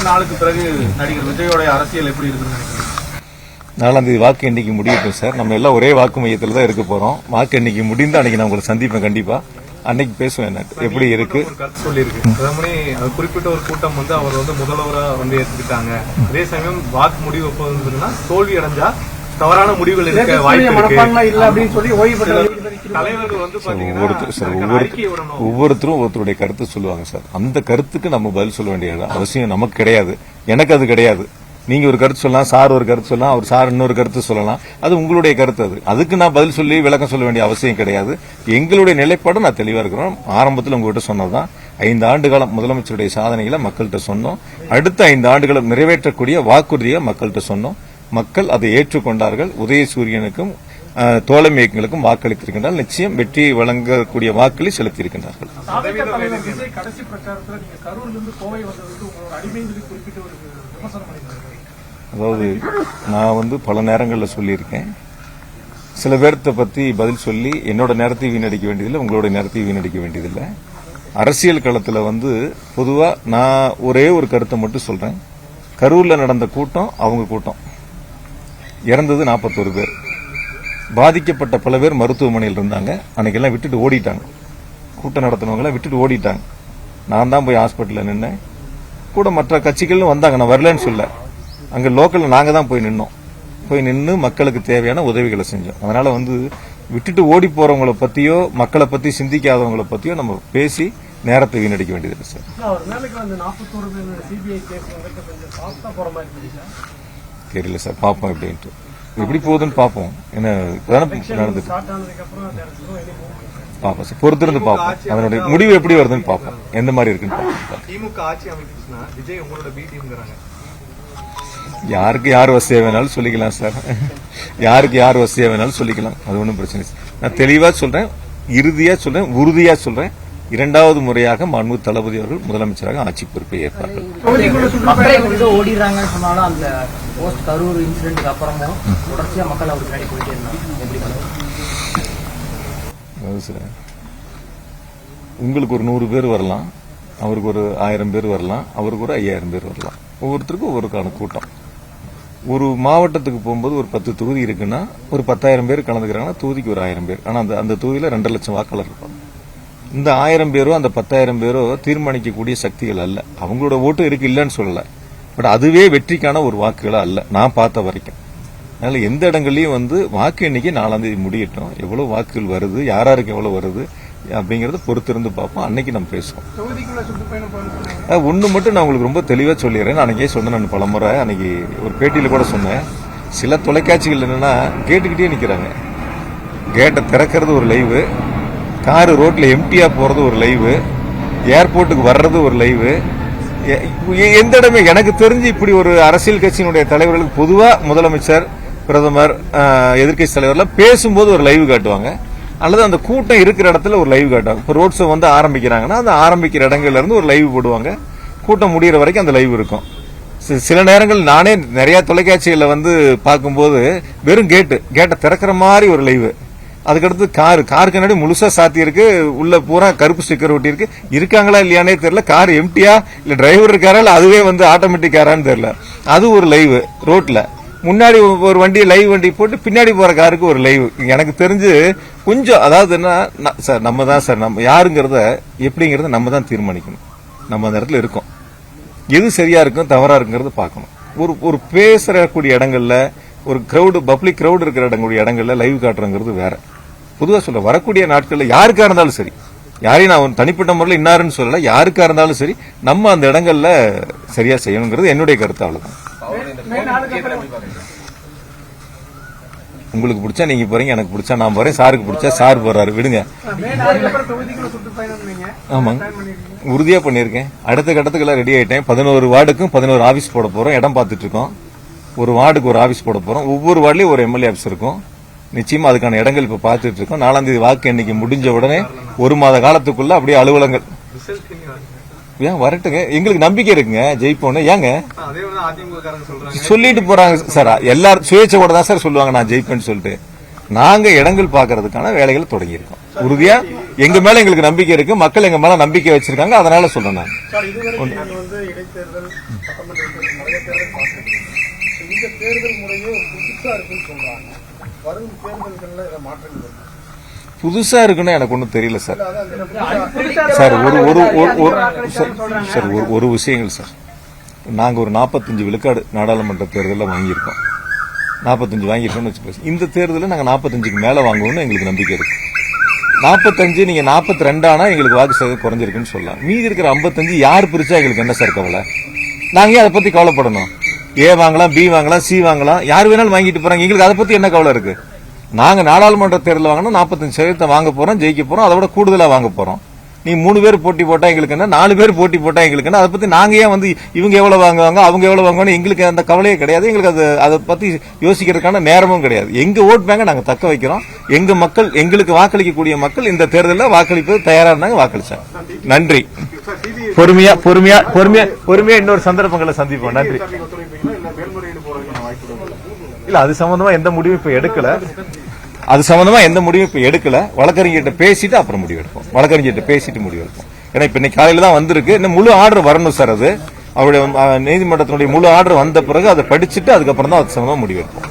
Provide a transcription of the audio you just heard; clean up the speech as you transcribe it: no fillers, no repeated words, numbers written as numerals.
நாளுக்கு பிறகு நடிகர் விஜயோட அரசியல் எப்படி இருக்குன்னு நினைக்கிறீங்க? 4ஆம் தேதி வாக்கு எண்ணிக்கை முடியட்டும் சார். நம்ம எல்லாம் ஒரே வாக்கு மையத்தில் தான் இருக்க போறோம். வாக்கு எண்ணிக்கை முடிந்து அன்னைக்கு நான் உங்களை சந்திப்பேன். கண்டிப்பா அன்னைக்கு பேசுவேன் என்ன எப்படி இருக்கு. கருத்து சொல்லியிருக்கு குறிப்பிட்ட ஒரு கூட்டம் அவர் முதல்வரா ஏற்றுக்கிட்டாங்க. அதே சமயம் வாக்கு முடிவு எப்போதுன்னா தோல்வி அடைஞ்சா தவறான முடிவுகள் இருக்க வாய்ப்பு ஒவ்வொருத்தரும் ஒருத்தருடைய கருத்து சொல்லுவாங்க சார். அந்த கருத்துக்கு நம்ம பதில் சொல்ல வேண்டிய அவசியம் நமக்கு கிடையாது. எனக்கு அது கிடையாது. நீங்க ஒரு கருத்து சொல்லலாம், சார் ஒரு கருத்து சொல்லலாம், அவர் சார் இன்னொரு கருத்து சொல்லலாம். அது உங்களுடைய கருத்து. அதுக்கு நான் பதில் சொல்லி விளக்கம் சொல்ல வேண்டிய அவசியம் கிடையாது. எங்களுடைய நிலைப்பாடு நான் தெளிவா இருக்கிறோம். ஆரம்பத்தில் உங்ககிட்ட சொன்னதுதான் 5 ஆண்டு காலம் முதலமைச்சருடைய சாதனைகளை மக்கள்கிட்ட சொன்னோம். அடுத்த 5 ஆண்டுகளும் நிறைவேற்றக்கூடிய வாக்குறுதியை மக்கள்கிட்ட சொன்னோம். மக்கள் அதை ஏற்றுக்கொண்டார்கள். உதயசூரியனுக்கும் தோழமை இயக்கங்களுக்கும் வாக்களித்திருக்கின்றால் நிச்சயம் வெற்றி வழங்கக்கூடிய வாக்களை செலுத்தியிருக்கின்றார்கள். அதாவது நான் பல நேரங்களில் சொல்லியிருக்கேன். சில பேர்த்த பத்தி பதில் சொல்லி என்னோட நேரத்தை வீணடிக்க வேண்டியதில்லை, உங்களோட நேரத்தை வீணடிக்க வேண்டியதில்லை. அரசியல் களத்தில் பொதுவா நான் ஒரே ஒரு கருத்தை மட்டும் சொல்றேன். கரூர்ல நடந்த கூட்டம் அவங்க கூட்டம். இறந்தது 41 பேர். பாதிக்கப்பட்ட பல பேர் மருத்துவமனையில் இருந்தாங்க. அன்னைக்கெல்லாம் விட்டுட்டு ஓடிட்டாங்க. கூட்டம் நடத்தினவங்க விட்டுட்டு ஓடிட்டாங்க. நான் தான் போய் ஹாஸ்பிட்டலில் நின்னேன். கூட மற்ற கட்சிகளும் வந்தாங்க. நான் வரலன்னு சொல்ல. அங்க லோக்கல்ல நாங்க தான் போய் நின்னோம். போய் நின்று மக்களுக்கு தேவையான உதவிகளை செஞ்சோம். அதனால விட்டுட்டு ஓடி போறவங்களை பத்தியோ மக்களை பத்தி சிந்திக்காதவங்களை பத்தியோ நம்ம பேசி நேரத்தை வீணடிக்க வேண்டியது சார். தெரியல சார், பாப்போம் எப்படின்ட்டு. எப்படி போகுதுன்னு பாப்போம். என்ன நடந்துட்டு பாப்போம் சார், பொறுத்திருந்து பாப்போம். அதனுடைய முடிவு எப்படி வருதுன்னு பாப்போம், எந்த மாதிரி இருக்குன்னு பாப்போம். திமுக ஆட்சி அமைச்சுன்னா விஜய் உங்களோட பி டீம்ங்கறாங்க. யாருக்கு யார் வசதியா வேணாலும் சொல்லிக்கலாம் சார். யாருக்கு யார் வசதியா வேணாலும் சொல்லிக்கலாம். அது ஒன்றும் பிரச்சனை. நான் தெளிவா சொல்றேன், இறுதியா சொல்றேன், உறுதியா சொல்றேன். 2வது முறையாக மாண்பு தளபதி அவர்கள் முதலமைச்சராக ஆட்சி பொறுப்பை ஏற்பார்கள். உங்களுக்கு ஒரு 100 பேர் வரலாம், அவருக்கு ஒரு 1000 பேர் வரலாம், அவருக்கு ஒரு 5000 பேர் வரலாம். ஒவ்வொருத்தருக்கும் ஒவ்வொருக்கான கூட்டம். ஒரு மாவட்டத்துக்கு போகும்போது ஒரு 10 தொகுதி இருக்குன்னா ஒரு 10,000 பேர் கலந்துக்கிறாங்கன்னா தொகுதிக்கு ஒரு 1000 பேர். ஆனா அந்த தொகுதியில 2 லட்சம் வாக்காளர் இருப்பாங்க. இந்த 1000 பேரோ அந்த 10,000 பேரோ தீர்மானிக்கக்கூடிய சக்திகள் அல்ல. அவங்களோட ஓட்டு இருக்கு இல்லன்னு சொல்லல. பட் அதுவே வெற்றிக்கான ஒரு வாக்குகளா அல்ல நான் பார்த்த வரைக்கும். அதனால எந்த இடங்கள்லயும் வாக்கு எண்ணிக்கை 4ஆம் தேதி முடியட்டும். எவ்வளவு வாக்குகள் வருது, யாராருக்கு எவ்வளவு வருது அப்படிங்கறத பொறுத்திருந்து பார்ப்போம். அன்னைக்கு நம்ம பேசுவோம். ஒண்ணு மட்டும் நான் உங்களுக்கு ரொம்ப தெளிவா சொல்லிடுறேன். நான் அன்னைக்கே சொன்னேன். நான் பலமுறை அன்னைக்கு ஒரு பேட்டியில கூட சொன்னேன். சில தொலைக்காட்சிகள் என்னன்னா கேட்டுக்கிட்டே நிக்கிறாங்க. கேட்டை திறக்கிறது ஒரு லைவ், காரு ரோட்ல எம்டியா போறது ஒரு லைவ், ஏர்போர்ட்டுக்கு வர்றது ஒரு லைவ். எந்த இடமே எனக்கு தெரிஞ்சு இப்படி ஒரு அரசியல் கட்சியினுடைய தலைவர்களுக்கு பொதுவா முதலமைச்சர், பிரதமர், எதிர்கட்சி தலைவர்லாம் பேசும்போது ஒரு லைவ் காட்டுவாங்க, அல்லது அந்த கூட்டம் இருக்கிற இடத்துல ஒரு லைவ் காட்டுவாங்க. இப்போ ரோட் ஷோ ஆரம்பிக்கிறாங்கன்னா அந்த ஆரம்பிக்கிற இடங்கள்ல இருந்து ஒரு லைவ் போடுவாங்க. கூட்டம் முடிகிற வரைக்கும் அந்த லைவ் இருக்கும். சில நேரங்கள் நானே நிறைய தொலைக்காட்சிகளை பார்க்கும்போது வெறும் கேட்டை திறக்கிற மாதிரி ஒரு லைவ். அதுக்கடுத்து காருக்கு முன்னாடி முழுசா சாத்தி இருக்கு, உள்ள பூரா கருப்பு ஸ்டிக்கர் ஒட்டி இருக்கு. இருக்காங்களா இல்லையானே தெரியல. கார் எம்டியா இல்ல டிரைவர் இருக்காரா இல்ல அதுவே ஆட்டோமேட்டிக் காரான்னு தெரியல. அது ஒரு லைவ். ரோட்ல முன்னாடி ஒரு வண்டி லைவ் வண்டி போட்டு பின்னாடி போற காருக்கு ஒரு லைவ். எனக்கு தெரிஞ்சு கொஞ்சம் அதாவது என்ன சார், நம்ம தான் சார் நம்ம யாருங்கிறத எப்படிங்கறத நம்ம தான் தீர்மானிக்கணும். நம்ம அந்த இடத்துல இருக்கோம். எது சரியா இருக்கும் தவறா இருக்குங்கிறத பார்க்கணும். ஒரு பேசக்கூடிய இடங்கள்ல ஒரு கிரௌடு பப்ளிக் கிரௌடு இருக்கிற இடங்கள்ல லைவ் காட்டுறங்கிறது வேற. பொதுவா சொல்ல வரக்கூடிய நாட்கள்ல யாருக்கா இருந்தாலும் சரி, யாரையும் நான் தனிப்பட்ட முறையில் இன்னாருன்னு சொல்லல, யாருக்கா இருந்தாலும் சரி நம்ம அந்த இடங்கள்ல சரியா செய்யணுங்கிறது என்னுடைய கருத்து. அவ்வளவுதான். உங்களுக்கு பிடிச்சா நீங்க போறீங்க, எனக்கு பிடிச்சா நான் போறேன், சாருக்கு பிடிச்சா சார் போறாரு, விடுங்க. ஆமாங்க, உறுதியா பண்ணிருக்கேன். அடுத்த கட்டத்துக்கு ரெடி ஆயிட்டேன். 11 வார்டுக்கும் 11 ஆபீஸ் போட போறோம். இடம் பார்த்துட்டு இருக்கோம். ஒரு வார்டுக்கு ஒரு ஆபீஸ் போட போறோம். ஒவ்வொரு வார்டுலயும் ஒரு எம்எல்ஏ ஆபீஸ் இருக்கும். நிச்சயமா அதுக்கான இடங்கள் இப்ப பார்த்துட்டு இருக்கோம். 4ஆம் தேதி வாக்கு எண்ணிக்கை முடிஞ்ச உடனே 1 மாத காலத்துக்குள்ள அப்படியே அலுவலகங்கள் ஏன் வரட்டுங்க. எங்களுக்கு நம்பிக்கை இருக்குங்க ஜெயிப்போன்னு. ஏங்க சொல்லிட்டு போறாங்க சார், எல்லாரும் சுயேட்சையோட தான் சார் சொல்லுவாங்க நான் ஜெயிப்பேன்னு சொல்லிட்டு. நாங்க இடங்கள் பாக்குறதுக்கான வேலைகள் தொடங்கி இருக்கோம். உறுதியா எங்க மேல எங்களுக்கு நம்பிக்கை இருக்கு, மக்கள் எங்க மேல நம்பிக்கை வச்சிருக்காங்க, அதனால சொல்றேன் நான். சார், இதுவரைக்கும் நீங்க வந்து இடைத்தேர்தல், சட்டமன்ற தேர்தல், நிறைய தேர்தல் பார்த்துருக்கீங்க. இந்த தேர்தல் முறையே ஒரு புதுசா இருக்குன்னு சொல்றாங்க. வரும் தேர்தல்கள்ல இதை மாற்றங்கள் இருக்கு. புதுசா இருக்குன்னு எனக்கு ஒன்றும் தெரியல சார். அதான் சார் ஒரு விஷயங்கள் சார், நாங்க ஒரு 45 விழுக்காடு நாடாளுமன்ற தேர்தலில் வாங்கியிருக்கோம். 45 வாங்கியிருக்கோம்னு வச்சுக்கோங்க. இந்த தேர்தலில் நாங்கள் 45க்கு மேல வாங்குவோம்னு எங்களுக்கு நம்பிக்கை இருக்கு. 45 நீங்க 42 ஆனா எங்களுக்கு வாக்கு சதவீதம் குறைஞ்சிருக்குன்னு சொல்லலாம். மீதி இருக்கிற 55 யார் பிரிச்சா எங்களுக்கு என்ன சார் கவலை? நாங்க ஏன் அதை பத்தி கவலைப்படணும்? ஏ வாங்கலாம், பி வாங்கலாம், சி வாங்கலாம், யார் வேணாலும் வாங்கிட்டு போறாங்க. எங்களுக்கு அதை பத்தி என்ன கவலை இருக்கு? நாங்க நாடாளுமன்ற தேர்தல் வாங்கினா 45% வாங்க போறோம், ஜெயிக்க போறோம், அதை விட கூடுதலா வாங்க போறோம். நீ 3 பேர் போட்டி போட்டா எங்களுக்கு என்ன, 4 பேர் போட்டி போட்டா எங்களுக்கு என்ன? அதை பத்தி நாங்க ஏன் வந்து இவங்க எவ்வளவு வாங்குவாங்க, அவங்க எவ்வளவு வாங்குவாங்க, எங்களுக்கு அந்த கவலையே கிடையாது. எங்களுக்கு அதை பத்தி யோசிக்கிறதுக்கான நேரமும் கிடையாது. எங்க ஓட் பேங்கை நாங்க தக்க வைக்கிறோம். எங்க மக்கள், எங்களுக்கு வாக்களிக்கக்கூடிய மக்கள் இந்த தேர்தலில் வாக்களிப்பது தயாரா இருந்தாங்க, வாக்களிச்சாங்க. நன்றி. பொறுமையா இன்னொரு சந்தர்ப்பங்களை சந்திப்போம். நன்றி. இல்ல அது சம்பந்தமா எந்த முடிவும் இப்ப எடுக்கல. வழக்கறிஞர்கிட்ட பேசிட்டு அப்புறம் முடிவு எடுப்போம். ஏன்னா இப்ப இன்னைக்கு காலையில தான் வந்திருக்கு. இன்னும் முழு ஆர்டர் வரணும் சார். அது அவருடைய நீதிமன்றத்தினுடைய முழு ஆர்டர் வந்த பிறகு அதை படிச்சுட்டு அதுக்கப்புறம் தான் அது சம்பந்தமா முடிவு எடுப்போம்.